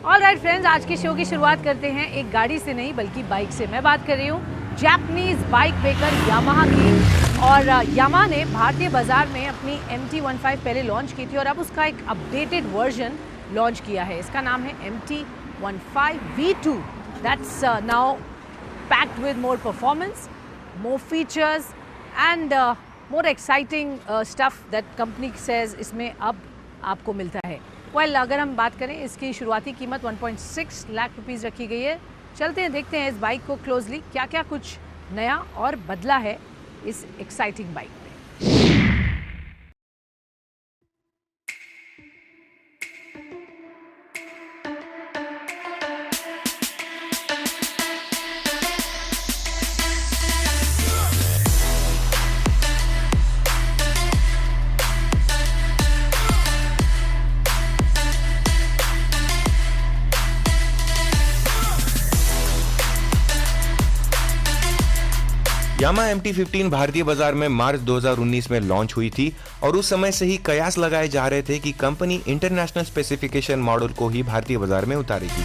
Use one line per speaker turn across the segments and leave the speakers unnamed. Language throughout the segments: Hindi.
ऑलराइट फ्रेंड्स, आज के शो की शुरुआत करते हैं एक गाड़ी से नहीं बल्कि बाइक से। मैं बात कर रही हूँ जापानीज बाइक मेकर यामाहा की। और यामाहा ने भारतीय बाजार में अपनी MT-15 पहले लॉन्च की थी और अब उसका एक अपडेटेड वर्जन लॉन्च किया है। इसका नाम है MT-15 V2। That's now packed with more performance, more features and more exciting stuff that company says इसमें अब आपको मिलता है। अगर हम बात करें, इसकी शुरुआती कीमत 1.6 लाख रुपीज़ रखी गई है। चलते हैं, देखते हैं इस बाइक को क्लोजली, क्या क्या कुछ नया और बदला है इस एक्साइटिंग बाइक में।
यामाहा MT-15 भारतीय बाजार में मार्च 2019 में लॉन्च हुई थी और उस समय से ही कयास लगाए जा रहे थे कि कंपनी इंटरनेशनल स्पेसिफिकेशन मॉडल को ही भारतीय बाजार में उतारेगी।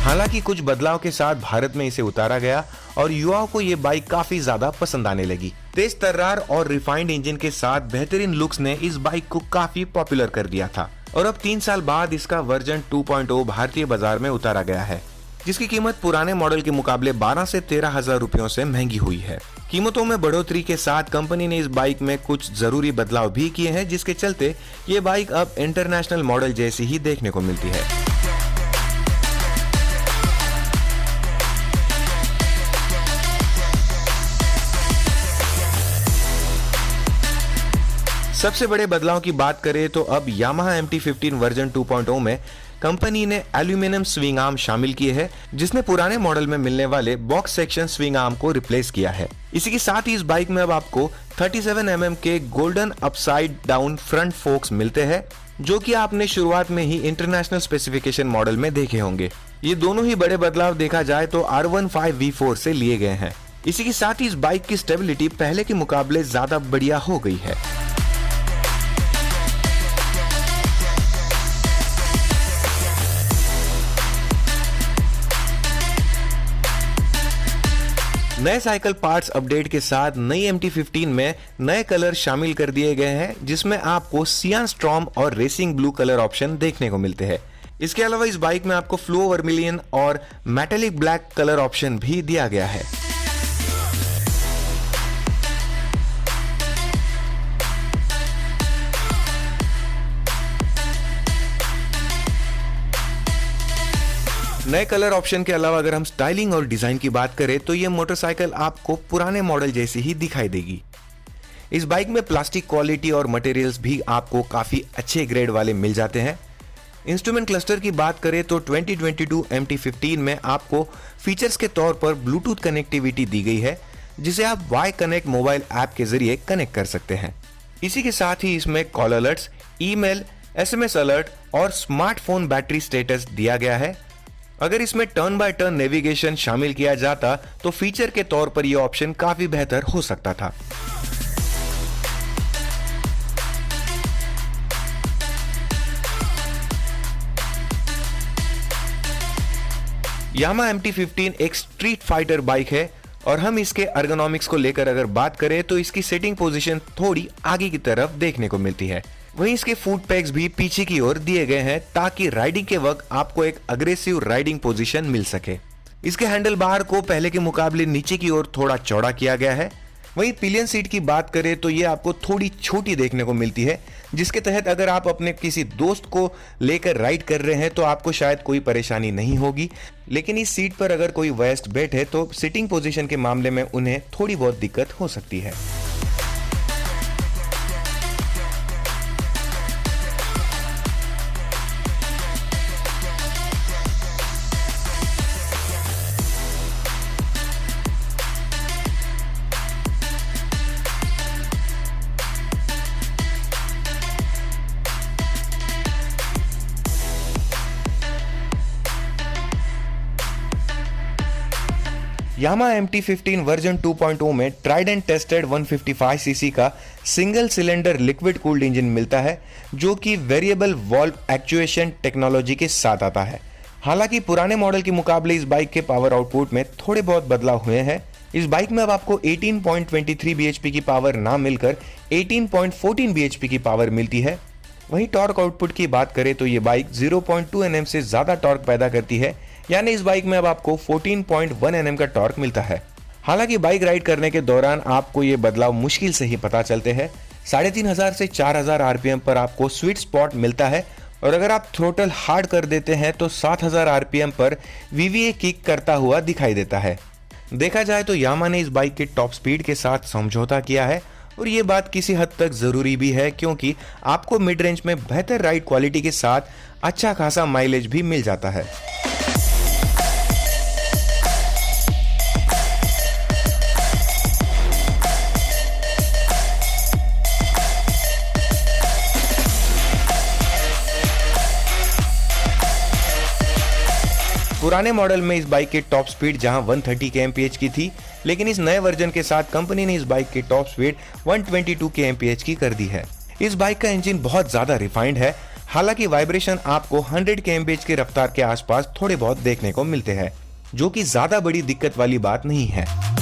हालांकि कुछ बदलाव के साथ भारत में इसे उतारा गया और युवाओं को ये बाइक काफी ज्यादा पसंद आने लगी। तेज तर्रार और रिफाइंड इंजन के साथ बेहतरीन लुक्स ने इस बाइक को काफी पॉपुलर कर दिया था और अब 3 साल बाद इसका वर्जन 2.0 भारतीय बाजार में उतारा गया है, जिसकी कीमत पुराने मॉडल के मुकाबले 12 से 13 हजार रुपयों से महंगी हुई है। कीमतों में बढ़ोतरी के साथ कंपनी ने इस बाइक में कुछ जरूरी बदलाव भी किए हैं, जिसके चलते ये बाइक अब इंटरनेशनल मॉडल जैसी ही देखने को मिलती है। सबसे बड़े बदलाव की बात करें तो अब यामाहा MT-15 वर्जन 2.0 में कंपनी ने एल्यूमिनियम स्विंग आर्म शामिल किए हैं, जिसने पुराने मॉडल में मिलने वाले बॉक्स सेक्शन स्विंग आर्म को रिप्लेस किया है। इसी के साथ ही इस बाइक में अब आपको 37 mm के golden upside down front focus मिलते हैं, जो कि आपने शुरुआत में ही इंटरनेशनल स्पेसिफिकेशन मॉडल में देखे होंगे। ये दोनों ही बड़े बदलाव देखा जाए तो R15 V4 से लिए गए हैं। इसी के साथ ही इस बाइक की स्टेबिलिटी पहले के मुकाबले ज्यादा बढ़िया हो गई है। नए साइकिल पार्ट्स अपडेट के साथ नई MT-15 में नए कलर शामिल कर दिए गए हैं, जिसमें आपको सियान स्ट्रॉम और रेसिंग ब्लू कलर ऑप्शन देखने को मिलते हैं। इसके अलावा इस बाइक में आपको फ्लो वर्मिलियन और मेटेलिक ब्लैक कलर ऑप्शन भी दिया गया है। नए कलर ऑप्शन के अलावा अगर हम स्टाइलिंग और डिजाइन की बात करें तो ये मोटरसाइकिल आपको पुराने मॉडल जैसी ही दिखाई देगी। इस बाइक में प्लास्टिक क्वालिटी और मटेरियल्स भी आपको काफी अच्छे ग्रेड वाले मिल जाते हैं। इंस्ट्रूमेंट क्लस्टर की बात करें तो 2022 MT-15 में आपको फीचर्स के तौर पर ब्लूटूथ कनेक्टिविटी दी गई है, जिसे आप वाई कनेक्ट मोबाइल ऐप के जरिए कनेक्ट कर सकते हैं। इसी के साथ ही इसमें call alerts, email, SMS alert और स्मार्टफोन बैटरी स्टेटस दिया गया है। अगर इसमें टर्न बाय टर्न नेविगेशन शामिल किया जाता तो फीचर के तौर पर यह ऑप्शन काफी बेहतर हो सकता था। यामाहा MT-15 एक स्ट्रीट फाइटर बाइक है और हम इसके अर्गोनॉमिक्स को लेकर अगर बात करें तो इसकी सेटिंग पोजीशन थोड़ी आगे की तरफ देखने को मिलती है। वहीं इसके फुट पैक्स भी पीछे की ओर दिए गए हैं ताकि राइडिंग के वक्त आपको एक अग्रेसिव राइडिंग पोजीशन मिल सके। इसके हैंडल बार को पहले के मुकाबले नीचे की ओर थोड़ा चौड़ा किया गया है। वहीं पिलियन सीट की बात करें तो ये आपको थोड़ी छोटी देखने को मिलती है, जिसके तहत अगर आप अपने किसी दोस्त को लेकर राइड कर रहे हैं तो आपको शायद कोई परेशानी नहीं होगी, लेकिन इस सीट पर अगर कोई वयस्क बैठे तो सिटिंग पोजीशन के मामले में उन्हें थोड़ी बहुत दिक्कत हो सकती है। यामा MT-15 वर्जन 2.0 में ट्राइड एंड टेस्टेड 155 सीसी का single cylinder liquid cooled engine मिलता है, जो कि वेरिएबल वॉल्व एक्चुएशन टेक्नोलॉजी के साथ आता है। हालांकि पुराने मॉडल के मुकाबले इस बाइक के पावर आउटपुट में थोड़े बहुत बदलाव हुए हैं। इस बाइक में अब आपको 18.23 bhp की पावर ना मिलकर 18.14 bhp की पावर मिलती है। वहीं टॉर्क आउटपुट की बात करें तो ये बाइक 0.2 Nm से ज्यादा टॉर्क पैदा करती है, यानी इस बाइक में अब आपको 14.1 Nm का टॉर्क मिलता है। हालांकि बाइक राइड करने के दौरान आपको ये बदलाव मुश्किल से ही पता चलते हैं। 3500 से 4000 RPM पर आपको स्वीट स्पॉट मिलता है, और अगर आप थ्रोटल हार्ड कर देते हैं तो 7000 RPM पर VVA किक करता हुआ दिखाई देता है। देखा जाए तो यामा ने इस बाइक के टॉप स्पीड के साथ समझौता किया है, और ये बात किसी हद तक जरूरी भी है, क्योंकि आपको मिड रेंज में बेहतर राइड क्वालिटी के साथ अच्छा खासा माइलेज भी मिल जाता है। पुराने मॉडल में इस बाइक की टॉप स्पीड जहां 130 kmph की थी, लेकिन इस नए वर्जन के साथ कंपनी ने इस बाइक की टॉप स्पीड 122 kmph की कर दी है। इस बाइक का इंजन बहुत ज्यादा रिफाइंड है। हालांकि वाइब्रेशन आपको 100 kmph की रफ्तार के आसपास थोड़े बहुत देखने को मिलते हैं, जो कि ज्यादा बड़ी दिक्कत वाली बात नहीं है।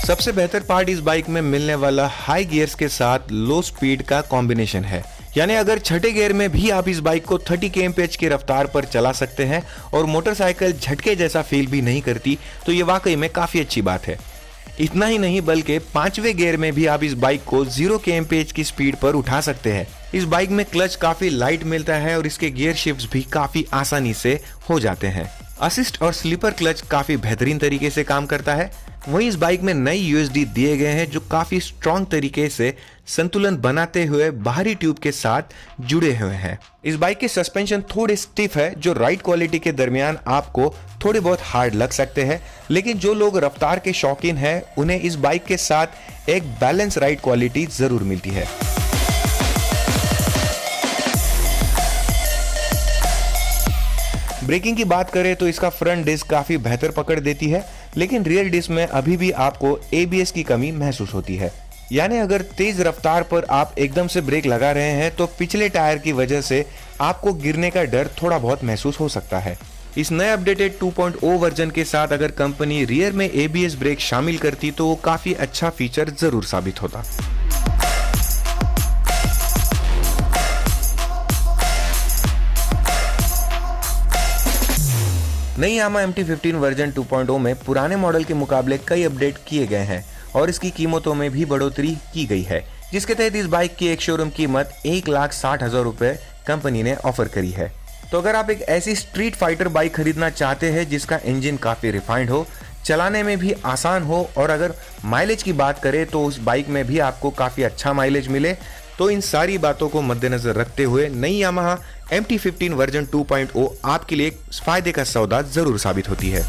सबसे बेहतर पार्ट इस बाइक में मिलने वाला हाई गियर्स के साथ लो स्पीड का कॉम्बिनेशन है, यानी अगर छठे गियर में भी आप इस बाइक को 30 kmph की रफ्तार पर चला सकते हैं और मोटरसाइकिल झटके जैसा फील भी नहीं करती, तो ये वाकई में काफी अच्छी बात है। इतना ही नहीं बल्कि 5वें गियर में भी आप इस बाइक को 0 kmph की स्पीड पर उठा सकते हैं। इस बाइक में क्लच काफी लाइट मिलता है और इसके गियर शिफ्ट्स भी काफी आसानी से हो जाते हैं। असिस्ट और स्लीपर क्लच काफी बेहतरीन तरीके से काम करता है। वहीं इस बाइक में नई यूएसडी दिए गए हैं, जो काफी स्ट्रॉन्ग तरीके से संतुलन बनाते हुए बाहरी ट्यूब के साथ जुड़े हुए हैं। इस बाइक के सस्पेंशन थोड़े स्टिफ है, जो राइड क्वालिटी के दरमियान आपको थोड़े बहुत हार्ड लग सकते हैं, लेकिन जो लोग रफ्तार के शौकीन हैं उन्हें इस बाइक के साथ एक बैलेंस राइड क्वालिटी जरूर मिलती है। ब्रेकिंग की बात करें तो इसका फ्रंट डिस्क काफी बेहतर पकड़ देती है, लेकिन रियर डिस्क में अभी भी आपको ABS की कमी महसूस होती है। यानी अगर तेज रफ्तार पर आप एकदम से ब्रेक लगा रहे हैं तो पिछले टायर की वजह से आपको गिरने का डर थोड़ा बहुत महसूस हो सकता है। इस नए अपडेटेड 2.0 वर्जन के साथ अगर कंपनी रियर में ABS ब्रेक शामिल करती तो वो काफी अच्छा फीचर जरूर साबित होता। नई यामा MT-15 वर्जन 2.0 में पुराने मॉडल के मुकाबले कई अपडेट किए गए हैं और इसकी कीमतों में भी बढ़ोतरी की गई है, जिसके तहत इस बाइक की एक शोरूम कीमत 1,60,000 रुपए कंपनी ने ऑफर करी है। तो अगर आप एक ऐसी स्ट्रीट फाइटर बाइक खरीदना चाहते हैं जिसका इंजन काफी रिफाइंड हो, चलाने में भी आसान हो, और अगर माइलेज की बात करें तो उस बाइक में भी आपको काफी अच्छा माइलेज मिले, तो इन सारी बातों को मद्देनजर रखते हुए नई यामाहा MT-15 वर्जन 2.0 आपके लिए फायदे का सौदा जरूर साबित होती है।